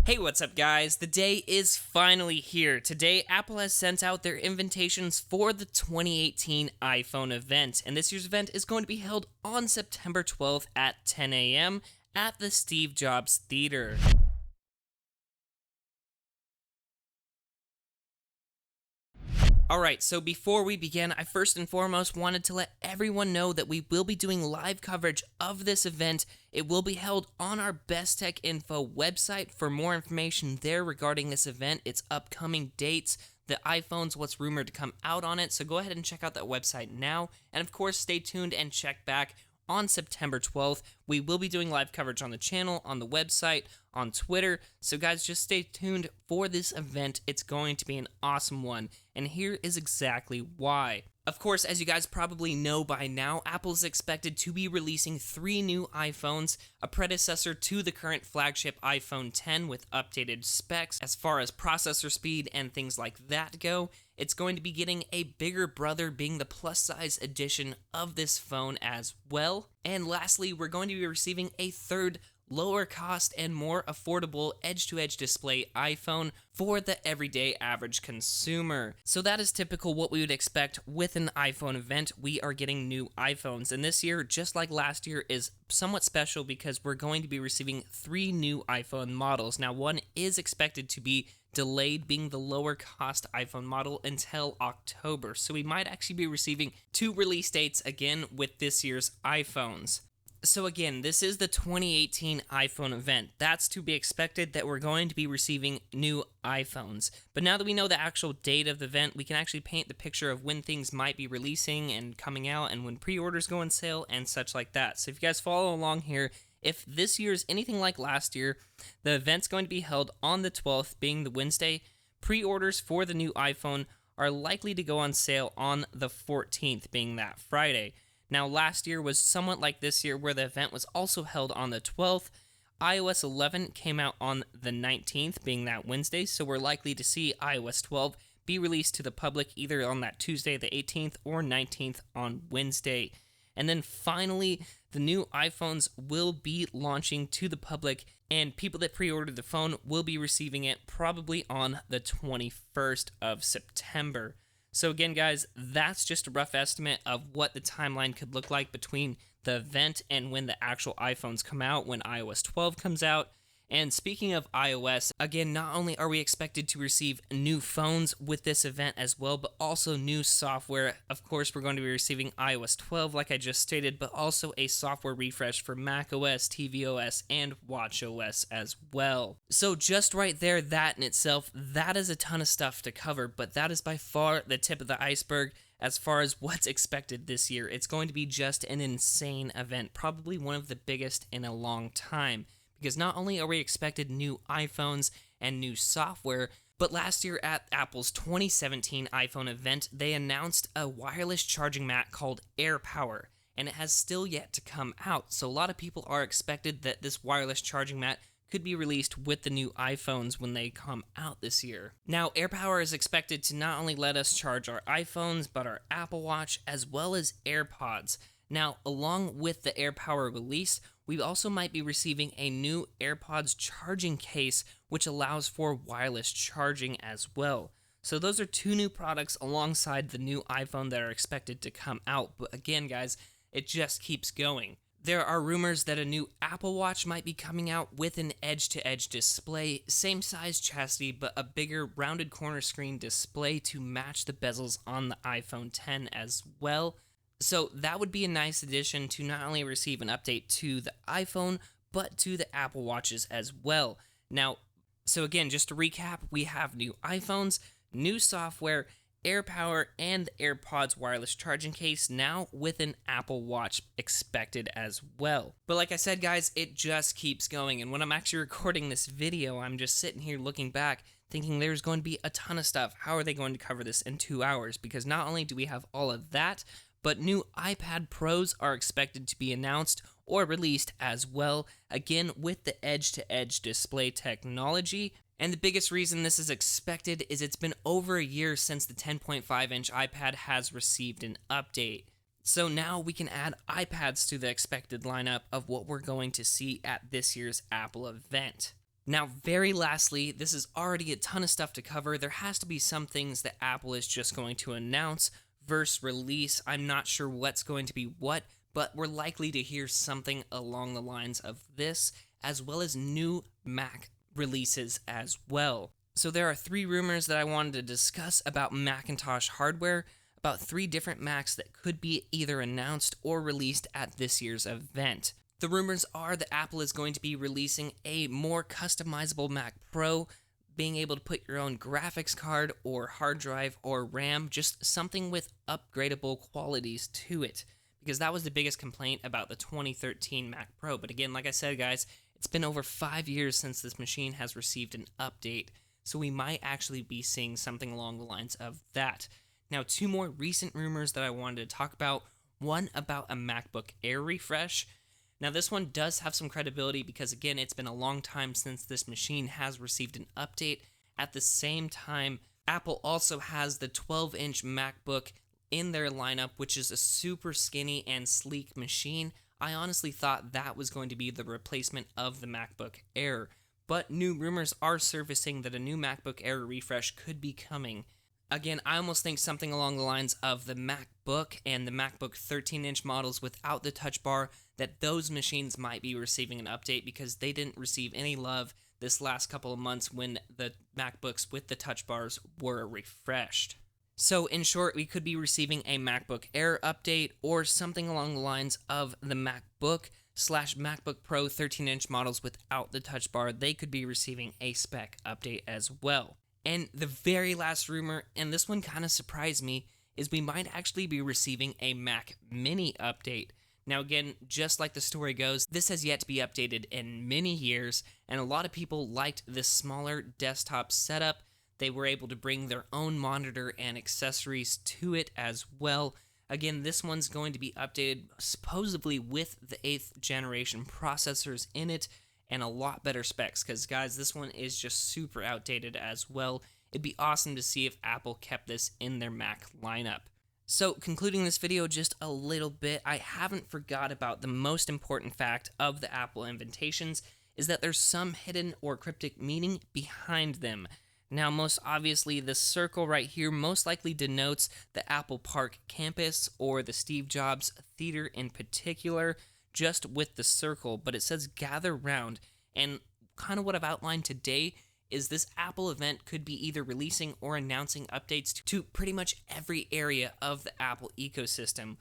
Hey, what's up guys? The day is finally here. Today, Apple has sent out their invitations for the 2018 iPhone event, and this year's event is going to be held on September 12th at 10 a.m. at the Steve Jobs Theater. Alright, so before we begin, I first and foremost wanted to let everyone know that we will be doing live coverage of this event. It will be held on our Best Tech Info website. For more information there regarding this event, its upcoming dates, the iPhones, what's rumored to come out on it, so go ahead and check out that website now. And of course, stay tuned and check back on September 12th. We will be doing live coverage on the channel, on the website, on Twitter. So guys, just stay tuned for this event. It's going to be an awesome one. And here is exactly why. Of course, as you guys probably know by now, Apple is expected to be releasing 3 new iPhones, a predecessor to the current flagship iPhone X with updated specs as far as processor speed and things like that go. It's going to be getting a bigger brother, being the plus-size edition of this phone as well. And lastly, we're going to be receiving a third lower cost and more affordable edge-to-edge display iPhone for the everyday average consumer. So that is typical what we would expect with an iPhone event. We are getting new iPhones, and this year, just like last year, is somewhat special because we're going to be receiving 3 new iPhone models. Now, one is expected to be delayed, being the lower cost iPhone model, until October. So we might actually be receiving 2 release dates again with this year's iPhones. So again, this is the 2018 iPhone event. That's to be expected that we're going to be receiving new iPhones. But now that we know the actual date of the event, we can actually paint the picture of when things might be releasing and coming out and when pre-orders go on sale and such like that. So if you guys follow along here, if this year is anything like last year, the event's going to be held on the 12th, being the Wednesday. Pre-orders for the new iPhone are likely to go on sale on the 14th, being that Friday. Now, last year was somewhat like this year, where the event was also held on the 12th. iOS 11 came out on the 19th, being that Wednesday, so we're likely to see iOS 12 be released to the public either on that Tuesday, the 18th, or 19th on Wednesday. And then finally, the new iPhones will be launching to the public, and people that pre-ordered the phone will be receiving it probably on the 21st of September. So again, guys, that's just a rough estimate of what the timeline could look like between the event and when the actual iPhones come out, when iOS 12 comes out. And speaking of iOS, again, not only are we expected to receive new phones with this event as well, but also new software. Of course, we're going to be receiving iOS 12, like I just stated, but also a software refresh for macOS, tvOS, and watchOS as well. So just right there, that in itself, that is a ton of stuff to cover, but that is by far the tip of the iceberg as far as what's expected this year. It's going to be just an insane event, probably one of the biggest in a long time. Because not only are we expected new iPhones and new software, but last year at Apple's 2017 iPhone event, they announced a wireless charging mat called AirPower, and it has still yet to come out. So a lot of people are expected that this wireless charging mat could be released with the new iPhones when they come out this year. Now, AirPower is expected to not only let us charge our iPhones, but our Apple Watch, as well as AirPods. Now, along with the AirPower release, we also might be receiving a new AirPods charging case, which allows for wireless charging as well. So those are 2 new products alongside the new iPhone that are expected to come out. But again, guys, it just keeps going. There are rumors that a new Apple Watch might be coming out with an edge-to-edge display, same size chassis, but a bigger rounded corner screen display to match the bezels on the iPhone X as well. So that would be a nice addition to not only receive an update to the iPhone, but to the Apple Watches as well. Now, so again, just to recap, we have new iPhones, new software, AirPower, and the AirPods wireless charging case, now with an Apple Watch expected as well. But like I said, guys, it just keeps going, and when I'm actually recording this video, I'm just sitting here looking back, thinking there's going to be a ton of stuff. How are they going to cover this in 2 hours? Because not only do we have all of that, but new iPad Pros are expected to be announced or released as well, again with the edge-to-edge display technology. And the biggest reason this is expected is it's been over a year since the 10.5-inch iPad has received an update. So now we can add iPads to the expected lineup of what we're going to see at this year's Apple event. Now, very lastly, this is already a ton of stuff to cover. There has to be some things that Apple is just going to announce versus release. I'm not sure what's going to be what, but we're likely to hear something along the lines of this, as well as new Mac releases as well. So there are 3 rumors that I wanted to discuss about Macintosh hardware, about 3 different Macs that could be either announced or released at this year's event. The rumors are that Apple is going to be releasing a more customizable Mac Pro, being able to put your own graphics card or hard drive or RAM, just something with upgradable qualities to it. Because that was the biggest complaint about the 2013 Mac Pro. But again, like I said, guys, it's been over 5 years since this machine has received an update, so we might actually be seeing something along the lines of that. Now, 2 more recent rumors that I wanted to talk about. One about a MacBook Air refresh. Now, this one does have some credibility because, again, it's been a long time since this machine has received an update. At the same time, Apple also has the 12-inch MacBook in their lineup, which is a super skinny and sleek machine. I honestly thought that was going to be the replacement of the MacBook Air, but new rumors are surfacing that a new MacBook Air refresh could be coming. Again, I almost think something along the lines of the MacBook and the MacBook 13-inch models without the Touch Bar, that those machines might be receiving an update because they didn't receive any love this last couple of months when the MacBooks with the Touch Bars were refreshed. So in short, we could be receiving a MacBook Air update or something along the lines of the MacBook/MacBook Pro 13-inch models without the Touch Bar. They could be receiving a spec update as well. And the very last rumor, and this one kind of surprised me, is we might actually be receiving a Mac Mini update. Now again, just like the story goes, this has yet to be updated in many years, and a lot of people liked this smaller desktop setup. They were able to bring their own monitor and accessories to it as well. Again, this one's going to be updated supposedly with the 8th generation processors in it, and a lot better specs, because guys, this one is just super outdated as well. It'd be awesome to see if Apple kept this in their Mac lineup. So, concluding this video just a little bit, I haven't forgot about the most important fact of the Apple invitations, is that there's some hidden or cryptic meaning behind them. Now, most obviously, the circle right here most likely denotes the Apple Park campus, or the Steve Jobs Theater in particular, just with the circle, but it says gather round, and kind of what I've outlined today is this Apple event could be either releasing or announcing updates to pretty much every area of the Apple ecosystem.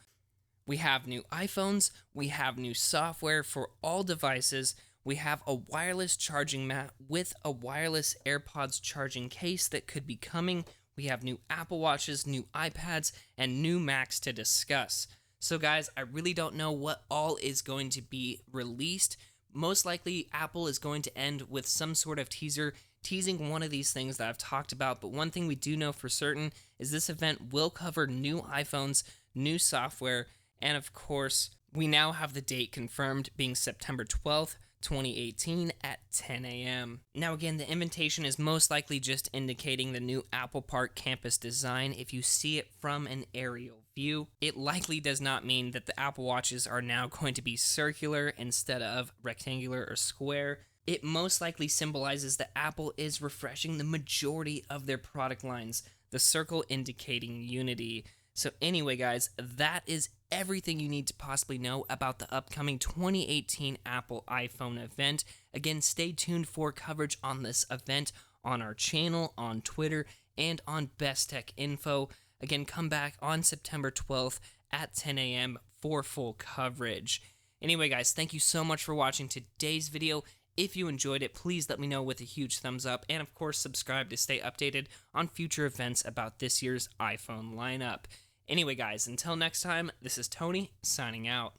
We have new iPhones, we have new software for all devices, we have a wireless charging mat with a wireless AirPods charging case that could be coming, we have new Apple Watches, new iPads, and new Macs to discuss. So guys, I really don't know what all is going to be released. Most likely, Apple is going to end with some sort of teaser, teasing one of these things that I've talked about, but one thing we do know for certain is this event will cover new iPhones, new software, and of course, we now have the date confirmed being September 12th, 2018 at 10 a.m. Now again, the invitation is most likely just indicating the new Apple Park campus design. If you see it from an aerial view, it likely does not mean that the Apple Watches are now going to be circular instead of rectangular or square. It most likely symbolizes that Apple is refreshing the majority of their product lines, the circle indicating unity. So anyway, guys, that is everything you need to possibly know about the upcoming 2018 Apple iPhone event. Again, stay tuned for coverage on this event on our channel, on Twitter, and on Best Tech Info. Again, come back on September 12th at 10 a.m. for full coverage. Anyway, guys, thank you so much for watching today's video. If you enjoyed it, please let me know with a huge thumbs up, and of course, subscribe to stay updated on future events about this year's iPhone lineup. Anyway, guys, until next time, this is Tony, signing out.